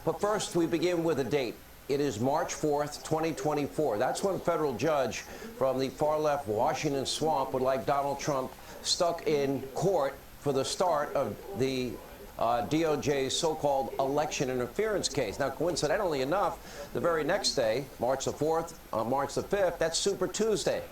But first, we begin with a date. It is March 4th, 2024. That's when a federal judge from the far-left Washington swamp would like Donald Trump stuck in court for the start of the DOJ's so-called election interference case. Now, coincidentally enough, the very next day, March the 4th, March the 5th, that's Super Tuesday.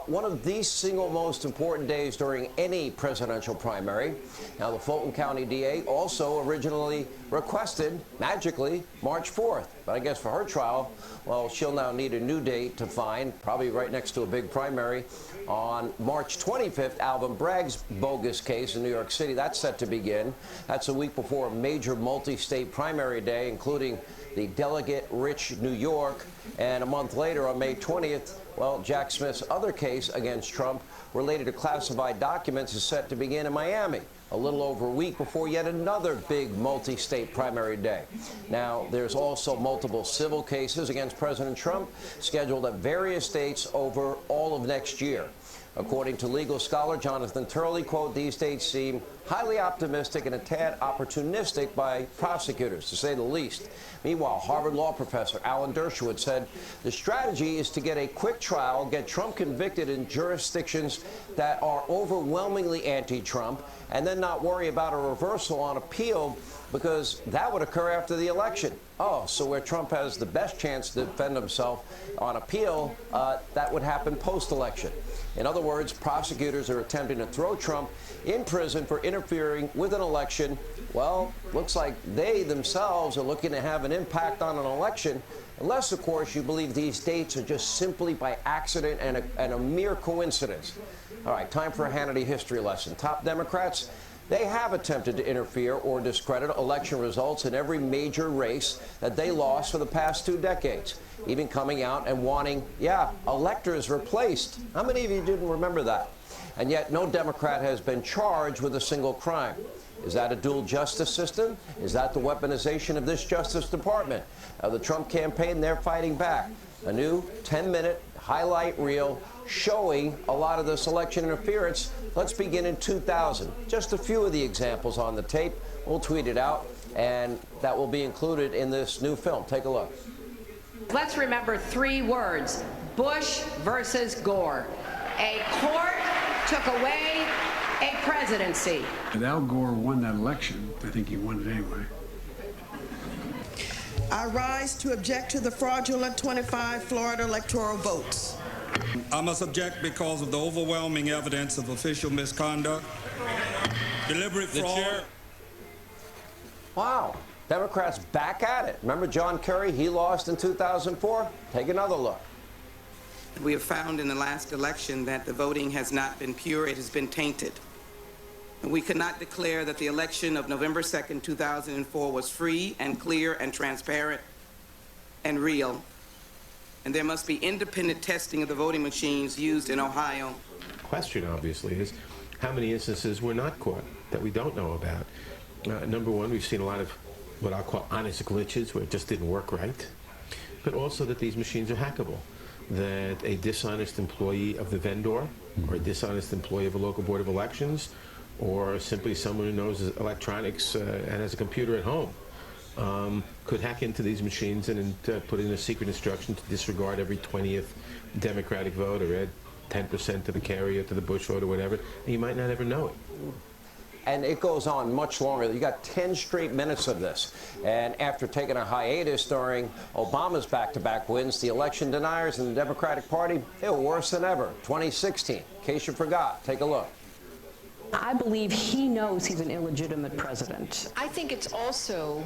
One of the single most important days during any presidential primary. Now, the Fulton County DA also originally requested, magically, March 4th. But I guess for her trial, well, she'll now need a new date to find, probably right next to a big primary, on March 25th, Alvin Bragg's bogus case in New York City. That's set to begin. That's a week before a major multi-state primary day, including the delegate-rich New York. And a month later, on May 20th, well, Jack Smith's other case against Trump related to classified documents is set to begin in Miami, a little over a week before yet another big multi-state primary day. Now, there's also multiple civil cases against President Trump scheduled at various states over all of next year. According to legal scholar Jonathan Turley, quote, these dates seem highly optimistic and a tad opportunistic by prosecutors, to say the least. Meanwhile, Harvard law professor Alan Dershowitz said the strategy is to get a quick trial, get Trump convicted in jurisdictions that are overwhelmingly anti-Trump, and then not worry about a reversal on appeal, because that would occur after the election. Oh, so where Trump has the best chance to defend himself on appeal, that would happen post-election. In other words, prosecutors are attempting to throw Trump in prison for interfering with an election. Well, looks like they themselves are looking to have an impact on an election, unless, of course, you believe these dates are just simply by accident and a mere coincidence. All right, time for a Hannity history lesson. Top Democrats, they have attempted to interfere or discredit election results in every major race that they lost for the past 2 decades, even coming out and wanting, electors replaced. How many of you didn't remember that? And yet no Democrat has been charged with a single crime. Is that a dual justice system? Is that the weaponization of this Justice Department? The Trump campaign, they're fighting back. A new 10-minute highlight reel showing a lot of this election interference. Let's begin in 2000. Just a few of the examples on the tape. We'll tweet it out, and that will be included in this new film. Take a look. Let's remember 3 words: Bush versus Gore. A court took away a presidency. If Al Gore won that election, I think he won it anyway. I rise to object to the fraudulent 25 Florida electoral votes. I must object because of the overwhelming evidence of official misconduct, deliberate fraud. Wow. Democrats back at it. Remember John Kerry? He lost in 2004. Take another look. We have found in the last election that the voting has not been pure. It has been tainted. We cannot declare that the election of November 2nd, 2004 was free and clear and transparent and real. And there must be independent testing of the voting machines used in Ohio. The question, obviously, is how many instances were not caught that we don't know about? Number one, we've seen a lot of what I'll call honest glitches where it just didn't work right, but also that these machines are hackable, that a dishonest employee of the vendor or a dishonest employee of a local board of elections or simply someone who knows electronics and has a computer at home could hack into these machines and put in a secret instruction to disregard every 20th Democratic vote or add 10% to the carrier, to the Bush vote or whatever, and you might not ever know it. And it goes on much longer. You got 10 straight minutes of this. And after taking a hiatus during Obama's back-to-back wins, the election deniers in the Democratic Party, they were worse than ever. 2016, in case you forgot. Take a look. I believe he knows he's an illegitimate president. I think it's also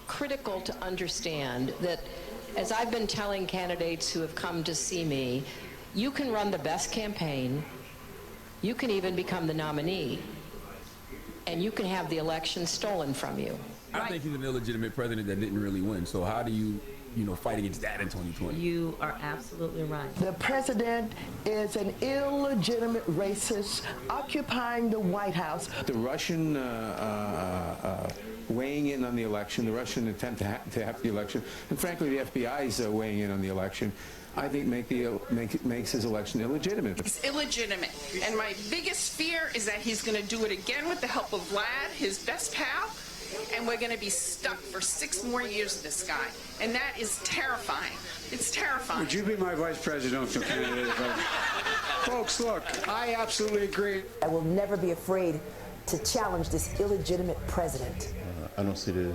critical to understand that, as I've been telling candidates who have come to see me, you can run the best campaign, you can even become the nominee, and you can have the election stolen from you. I think he's an illegitimate president that didn't really win. So how do you fight against that in 2020? You are absolutely right. The president is an illegitimate racist occupying the White House. The Russian weighing in on the election, the Russian attempt to have the election, and frankly the FBI's weighing in on the election, I think makes his election illegitimate. It's illegitimate, and my biggest fear is that he's going to do it again with the help of Vlad, his best pal, and we're going to be stuck for 6 more years in this guy. And that is terrifying. It's terrifying. Would you be my vice presidential candidate? Folks, look, I absolutely agree. I will never be afraid to challenge this illegitimate president. I don't see the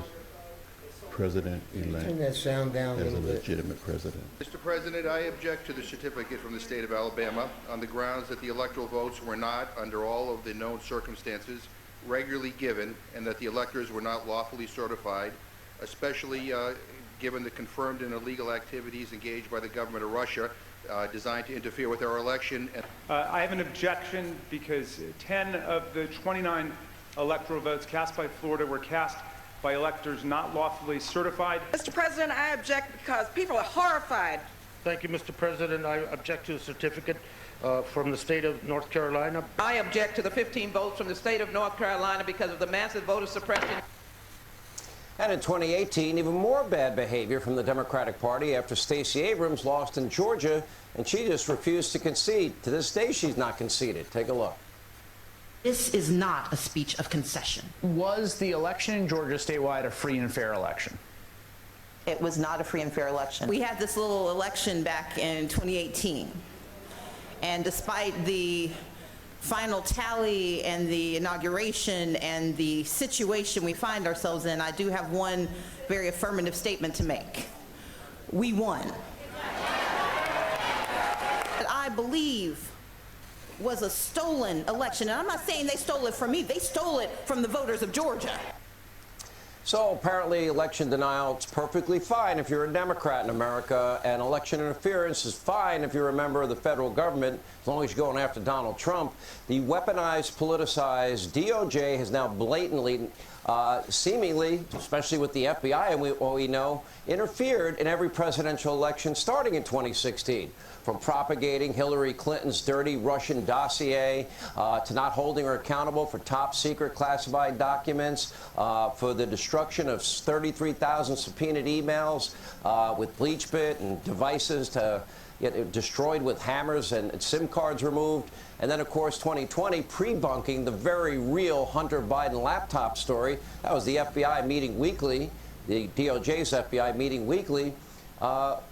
president-elect Turn that sound down as a a little bit. legitimate president. Mr. President, I object to the certificate from the state of Alabama on the grounds that the electoral votes were not, under all of the known circumstances, regularly given, and that the electors were not lawfully certified, especially given the confirmed and illegal activities engaged by the government of Russia designed to interfere with our election. I have an objection because 10 of the 29 electoral votes cast by Florida were cast by electors not lawfully certified. Mr. President, I object because people are horrified. Thank you, Mr. President. I object to the certificate from the state of North Carolina. I object to the 15 votes from the state of North Carolina because of the massive voter suppression. And in 2018, even more bad behavior from the Democratic Party after Stacey Abrams lost in Georgia, and she just refused to concede. To this day, she's not conceded. Take a look. This is not a speech of concession. Was the election in Georgia statewide a free and fair election? It was not a free and fair election. We had this little election back in 2018, and despite the final tally and the inauguration and the situation we find ourselves in, I do have one very affirmative statement to make. We won. What I believe was a stolen election, and I'm not saying they stole it from me, they stole it from the voters of Georgia. So apparently election denial is perfectly fine if you're a Democrat in America, and election interference is fine if you're a member of the federal government, as long as you're going after Donald Trump. The weaponized, politicized DOJ has now blatantly, seemingly, especially with the FBI, and we know, interfered in every presidential election starting in 2016. From propagating Hillary Clinton's dirty Russian dossier to not holding her accountable for top secret classified documents, for the destruction of 33,000 subpoenaed emails with BleachBit and devices to get destroyed with hammers and SIM cards removed. And then, of course, 2020, pre-bunking the very real Hunter Biden laptop story. That was the FBI meeting weekly, the DOJ's FBI meeting weekly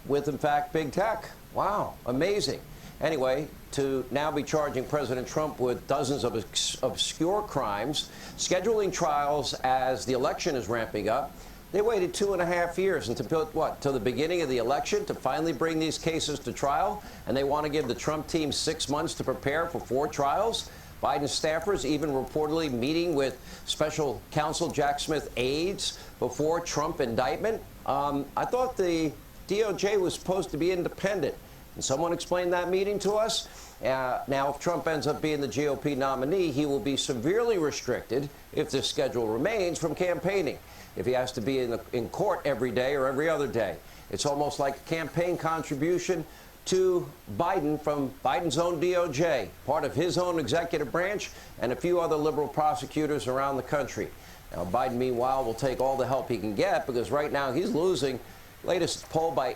with, in fact, big tech. Wow, amazing. Anyway, to now be charging President Trump with dozens of obscure crimes, scheduling trials as the election is ramping up. They waited 2.5 years until what? Till the beginning of the election to finally bring these cases to trial, and they want to give the Trump team 6 months to prepare for 4 trials. Biden staffers even reportedly meeting with special counsel Jack Smith aides before Trump indictment. I thought the DOJ was supposed to be independent. Can someone explain that meeting to us? Now, if Trump ends up being the GOP nominee, he will be severely restricted, if this schedule remains, from campaigning. If he has to be in court every day or every other day. It's almost like a campaign contribution to Biden from Biden's own DOJ, part of his own executive branch, and a few other liberal prosecutors around the country. Now, Biden, meanwhile, will take all the help he can get because right now he's losing. Latest poll by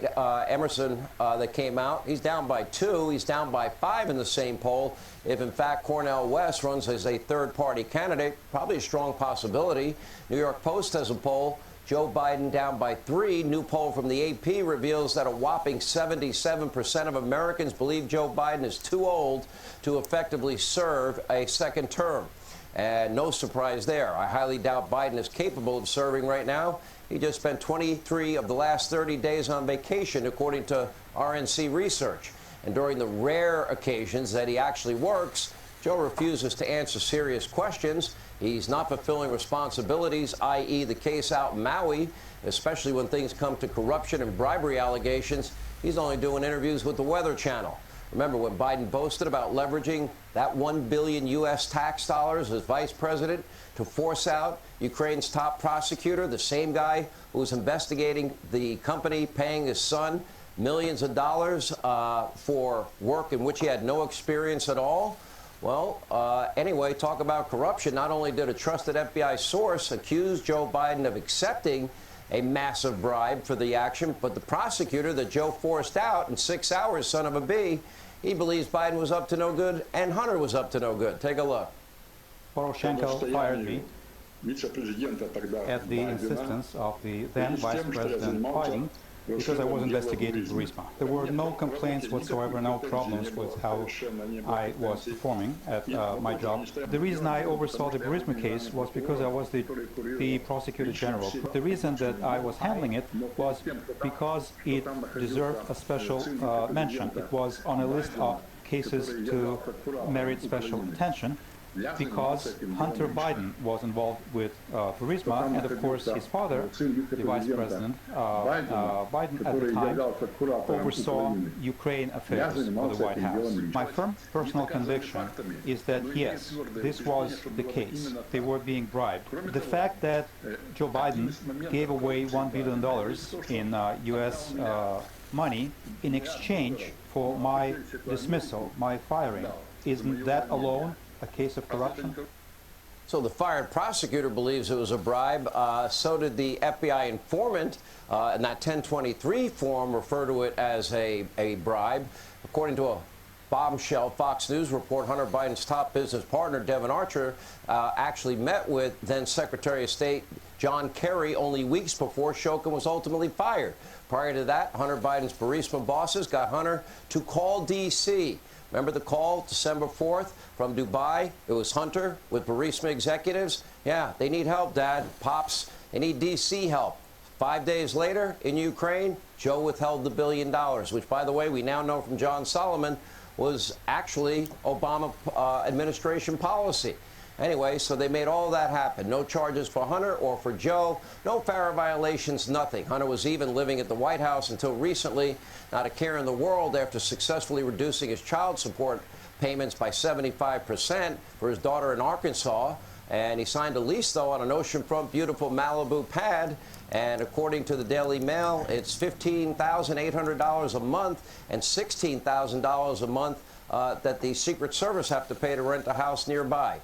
Emerson that came out, he's down by 2. He's down by 5 in the same poll. If, in fact, Cornel West runs as a third-party candidate, probably a strong possibility. New York Post has a poll, Joe Biden down by 3. New poll from the AP reveals that a whopping 77% of Americans believe Joe Biden is too old to effectively serve a second term. And no surprise there. I highly doubt Biden is capable of serving right now. He just spent 23 of the last 30 days on vacation, according to RNC research. And during the rare occasions that he actually works, Joe refuses to answer serious questions. He's not fulfilling responsibilities, i.e. the case out in Maui, especially when things come to corruption and bribery allegations. He's only doing interviews with the Weather Channel. Remember when Biden boasted about leveraging that $1 billion U.S. tax dollars as vice president to force out Ukraine's top prosecutor, the same guy who was investigating the company paying his son millions of dollars for work in which he had no experience at all? Well, anyway, talk about corruption. Not only did a trusted FBI source accuse Joe Biden of accepting a massive bribe for the action, but the prosecutor that Joe forced out in 6 hours, son of a bee, he believes Biden was up to no good and Hunter was up to no good. Take a look. Poroshenko fired me. at the insistence of the then Vice President Biden, because I was investigating Burisma. There were no complaints whatsoever, no problems with how I was performing at my job. The reason I oversaw the Burisma case was because I was the Prosecutor General. The reason that I was handling it was because it deserved a special mention. It was on a list of cases to merit special attention, because Hunter Biden was involved with Burisma, and of course his father, the Vice President Biden at the time, oversaw Ukraine affairs for the White House. My firm personal conviction is that yes, this was the case. They were being bribed. The fact that Joe Biden gave away $1 billion in U.S. money in exchange for my dismissal, my firing, isn't that alone a case of corruption? So the fired prosecutor believes it was a bribe. So did the FBI informant. And that 1023 form referred to it as a bribe. According to a bombshell Fox News report, Hunter Biden's top business partner, Devon Archer, actually met with then Secretary of State John Kerry only weeks before Shokin was ultimately fired. Prior to that, Hunter Biden's Burisma bosses got Hunter to call D.C. Remember the call, December 4th, from Dubai? It was Hunter with Burisma executives. Yeah, they need help, Dad. Pops, they need D.C. help. 5 days later, in Ukraine, Joe withheld the $1 billion, which, by the way, we now know from John Solomon was actually Obama administration policy. Anyway, so they made all that happen. No charges for Hunter or for Joe. No FARA violations, nothing. Hunter was even living at the White House until recently. Not a care in the world after successfully reducing his child support payments by 75% for his daughter in Arkansas. And he signed a lease, though, on an oceanfront, beautiful Malibu pad. And according to the Daily Mail, it's $15,800 a month and $16,000 a month that the Secret Service have to pay to rent a house nearby.